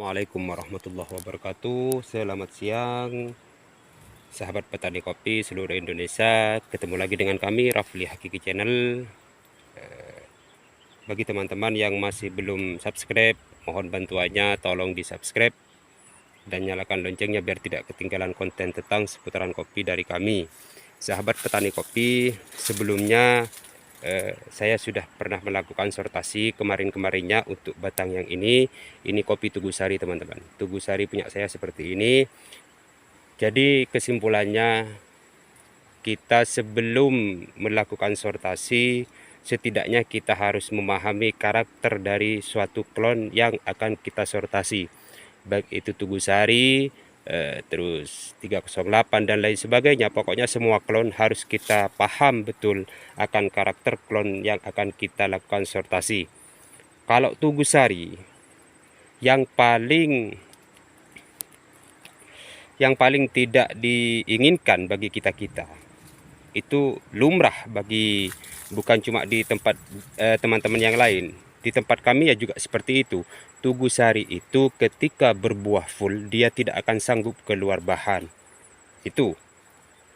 Assalamualaikum warahmatullahi wabarakatuh. Selamat siang sahabat petani kopi seluruh Indonesia. Ketemu lagi dengan kami Rafli Hakiki Channel. Bagi teman-teman yang masih belum subscribe, mohon bantuannya tolong di subscribe dan nyalakan loncengnya biar tidak ketinggalan konten tentang seputaran kopi dari kami. Sahabat petani kopi, sebelumnya saya sudah pernah melakukan sortasi kemarin-kemarinnya untuk batang yang ini kopi Tugu Sari teman-teman. Tugu Sari punya saya seperti ini. Jadi kesimpulannya, kita sebelum melakukan sortasi setidaknya kita harus memahami karakter dari suatu klon yang akan kita sortasi, baik itu Tugu Sari, terus 308 dan lain sebagainya. Pokoknya semua klon harus kita paham betul akan karakter klon yang akan kita lakukan sortasi. Kalau Tugu Sari yang paling tidak diinginkan bagi kita itu lumrah bagi, bukan cuma di tempat teman-teman yang lain, di tempat kami ya juga seperti itu. Tugu Sari itu ketika berbuah full dia tidak akan sanggup keluar bahan. Itu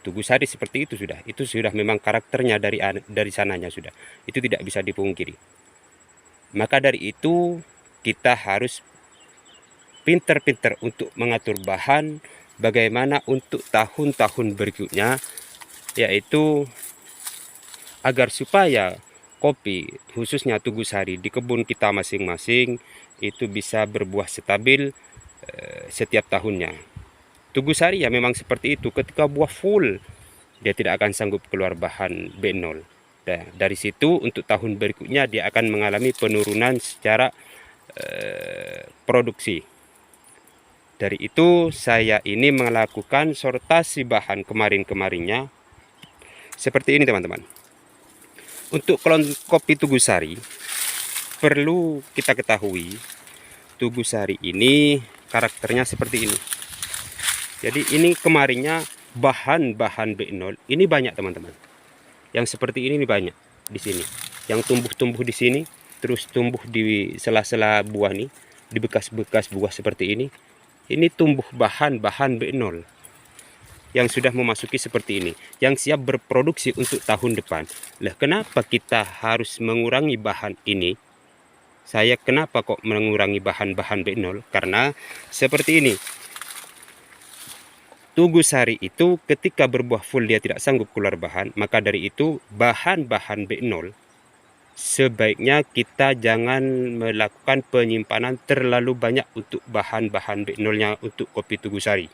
Tugu Sari seperti itu sudah. Itu sudah memang karakternya dari sananya sudah. Itu tidak bisa dipungkiri. Maka dari itu kita harus pinter-pinter untuk mengatur bahan bagaimana untuk tahun-tahun berikutnya, yaitu agar supaya kopi khususnya Tugu Sari di kebun kita masing-masing itu bisa berbuah stabil setiap tahunnya. Tugu Sari ya memang seperti itu, ketika buah full dia tidak akan sanggup keluar bahan B0. Nah, dari situ untuk tahun berikutnya dia akan mengalami penurunan secara produksi. Dari itu saya ini melakukan sortasi bahan kemarin-kemarinnya seperti ini teman-teman. Untuk klon kopi Tugu Sari perlu kita ketahui, Tugu Sari ini karakternya seperti ini. Jadi ini kemarinnya bahan-bahan B0 ini banyak teman-teman. Yang seperti ini banyak di sini. Yang tumbuh-tumbuh di sini, terus tumbuh di sela-sela buah nih, di bekas-bekas buah seperti ini. Ini tumbuh bahan-bahan B0 yang sudah memasuki seperti ini, yang siap berproduksi untuk tahun depan. Lah, kenapa kita harus mengurangi bahan ini? Saya kenapa kok mengurangi bahan-bahan B0? Karena seperti ini. Tugu Sari itu ketika berbuah full dia tidak sanggup keluar bahan, maka dari itu bahan-bahan B0 sebaiknya kita jangan melakukan penyimpanan terlalu banyak untuk bahan-bahan B0-nya untuk kopi Tugu Sari.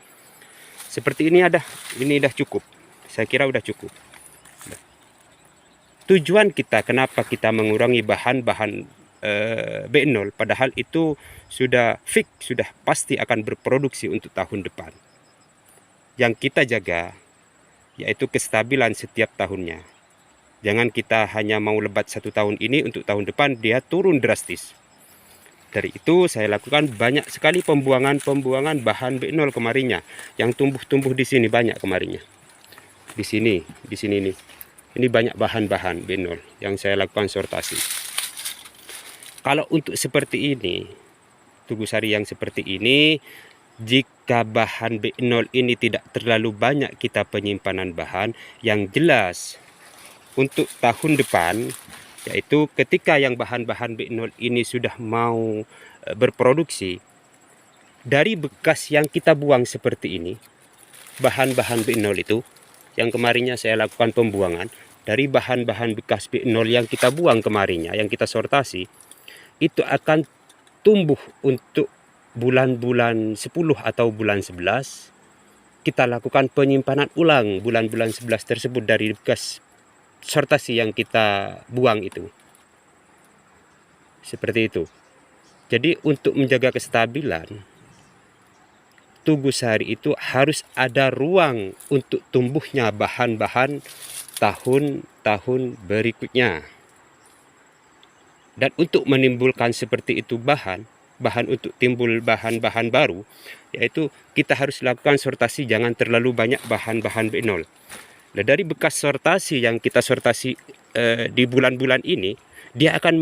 Seperti ini udah cukup. Saya kira udah cukup. Tujuan kita kenapa kita mengurangi bahan-bahan B0 padahal itu sudah fix, sudah pasti akan berproduksi untuk tahun depan. Yang kita jaga yaitu kestabilan setiap tahunnya. Jangan kita hanya mau lebat satu tahun ini, untuk tahun depan dia turun drastis. Dari itu saya lakukan banyak sekali pembuangan bahan B0 kemarinnya. Yang tumbuh-tumbuh di sini banyak kemarinnya. Di sini nih. Ini banyak bahan-bahan B0 yang saya lakukan sortasi. Kalau untuk seperti ini, Tugu Sari yang seperti ini, jika bahan B0 ini tidak terlalu banyak kita penyimpanan bahan, yang jelas untuk tahun depan, yaitu ketika yang bahan-bahan B0 ini sudah mau berproduksi, dari bekas yang kita buang seperti ini, bahan-bahan B0 itu yang kemarinnya saya lakukan pembuangan, dari bahan-bahan bekas B0 yang kita buang kemarinnya, yang kita sortasi, itu akan tumbuh untuk bulan-bulan 10 atau bulan 11. Kita lakukan penyimpanan ulang bulan-bulan 11 tersebut dari bekas sortasi yang kita buang itu. Seperti itu. Jadi untuk menjaga kestabilan, Tugu Sari itu harus ada ruang untuk tumbuhnya bahan-bahan tahun-tahun berikutnya. Dan untuk menimbulkan seperti itu bahan untuk timbul bahan-bahan baru, yaitu kita harus lakukan sortasi, jangan terlalu banyak bahan-bahan B0. Nah, dari bekas sortasi yang kita sortasi di bulan-bulan ini, dia akan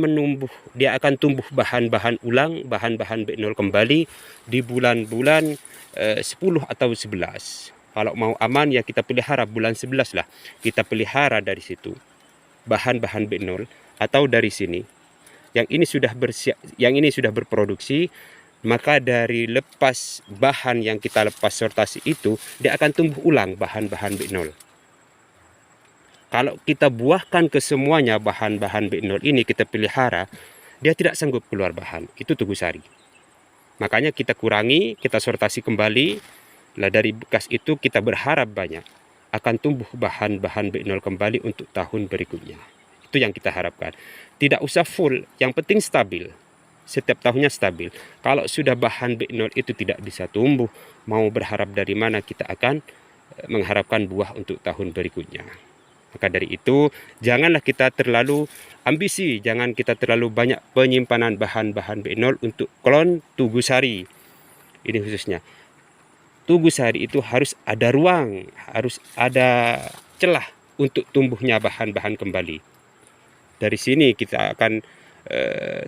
tumbuh bahan-bahan ulang, bahan-bahan B0 kembali di bulan-bulan 10 atau 11. Kalau mau aman ya kita pelihara bulan 11 lah. Kita pelihara dari situ bahan-bahan B0 atau dari sini. Yang ini sudah berproduksi, maka dari lepas bahan yang kita lepas sortasi itu, dia akan tumbuh ulang bahan-bahan B0. Kalau kita buahkan ke semuanya bahan-bahan B0 ini kita pelihara, dia tidak sanggup keluar bahan. Itu Tugu Sari. Makanya kita kurangi, kita sortasi kembali. Lah dari bekas itu kita berharap banyak akan tumbuh bahan-bahan B0 kembali untuk tahun berikutnya. Itu yang kita harapkan. Tidak usah full, yang penting stabil. Setiap tahunnya stabil. Kalau sudah bahan B0 itu tidak bisa tumbuh, mau berharap dari mana kita akan mengharapkan buah untuk tahun berikutnya. Maka dari itu, janganlah kita terlalu ambisi, jangan kita terlalu banyak penyimpanan bahan-bahan B0 untuk klon Tugu Sari. Ini khususnya. Tugu Sari itu harus ada ruang, harus ada celah untuk tumbuhnya bahan-bahan kembali. Dari sini kita akan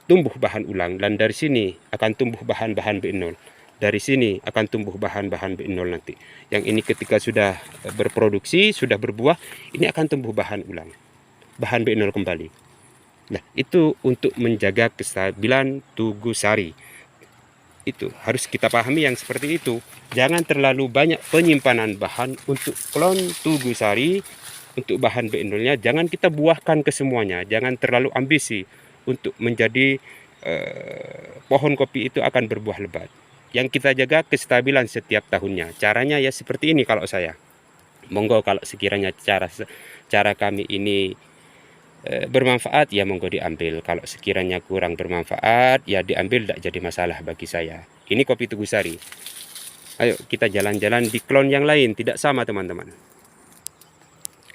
tumbuh bahan ulang, dan dari sini akan tumbuh bahan-bahan B0. Dari sini akan tumbuh bahan-bahan B0 nanti. Yang ini ketika sudah berproduksi, sudah berbuah, ini akan tumbuh bahan ulang. Bahan B0 kembali. Nah, itu untuk menjaga kestabilan Tugu Sari. Itu harus kita pahami yang seperti itu. Jangan terlalu banyak penyimpanan bahan untuk klon Tugu Sari, untuk bahan B0-nya. Jangan kita buahkan ke semuanya. Jangan terlalu ambisi untuk menjadi pohon kopi itu akan berbuah lebat. Yang kita jaga kestabilan setiap tahunnya. Caranya ya seperti ini kalau saya. Monggo kalau sekiranya cara kami ini bermanfaat, ya monggo diambil. Kalau sekiranya kurang bermanfaat, ya diambil, tidak jadi masalah bagi saya. Ini kopi Tugu Sari. Ayo kita jalan-jalan di klon yang lain, tidak sama teman-teman.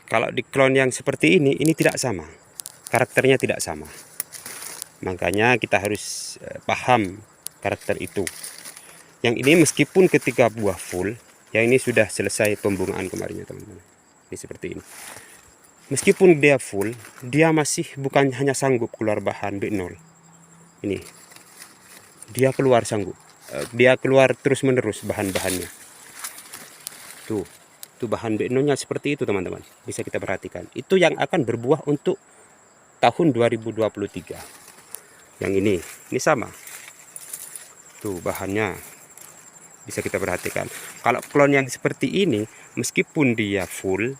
Kalau di klon yang seperti ini tidak sama. Karakternya tidak sama. Makanya kita harus paham karakter itu. Yang ini meskipun ketika buah full, yang ini sudah selesai pembungaan kemarin ya teman-teman. Ini seperti ini. Meskipun dia full, dia masih bukan hanya sanggup keluar bahan B0. Ini. Dia keluar sanggup. Dia keluar terus-menerus bahan-bahannya. Tuh bahan B0-nya seperti itu teman-teman. Bisa kita perhatikan. Itu yang akan berbuah untuk tahun 2023. Yang ini sama. Tuh bahannya. Bisa kita perhatikan. Kalau klon yang seperti ini, meskipun dia full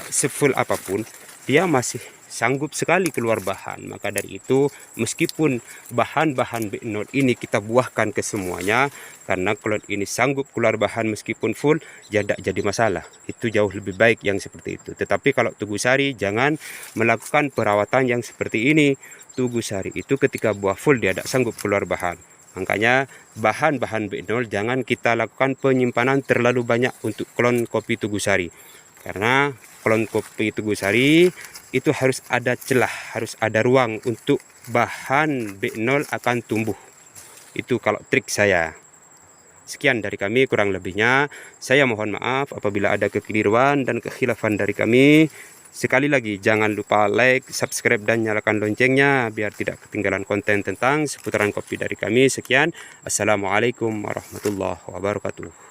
sefull apapun, dia masih sanggup sekali keluar bahan. Maka dari itu, meskipun bahan-bahan B0 ini kita buahkan ke semuanya, karena klon ini sanggup keluar bahan meskipun full, ya tidak jadi masalah. Itu jauh lebih baik yang seperti itu. Tetapi kalau Tugu Sari, jangan melakukan perawatan yang seperti ini. Tugu Sari itu ketika buah full, dia tidak sanggup keluar bahan. Makanya bahan-bahan B0 jangan kita lakukan penyimpanan terlalu banyak untuk klon kopi Tugu Sari. Karena klon kopi Tugu Sari itu harus ada celah, harus ada ruang untuk bahan B0 akan tumbuh. Itu kalau trik saya. Sekian dari kami, kurang lebihnya saya mohon maaf apabila ada kekeliruan dan kekhilafan dari kami. Sekali lagi, jangan lupa like, subscribe, dan nyalakan loncengnya biar tidak ketinggalan konten tentang seputaran kopi dari kami. Sekian, Assalamualaikum warahmatullahi wabarakatuh.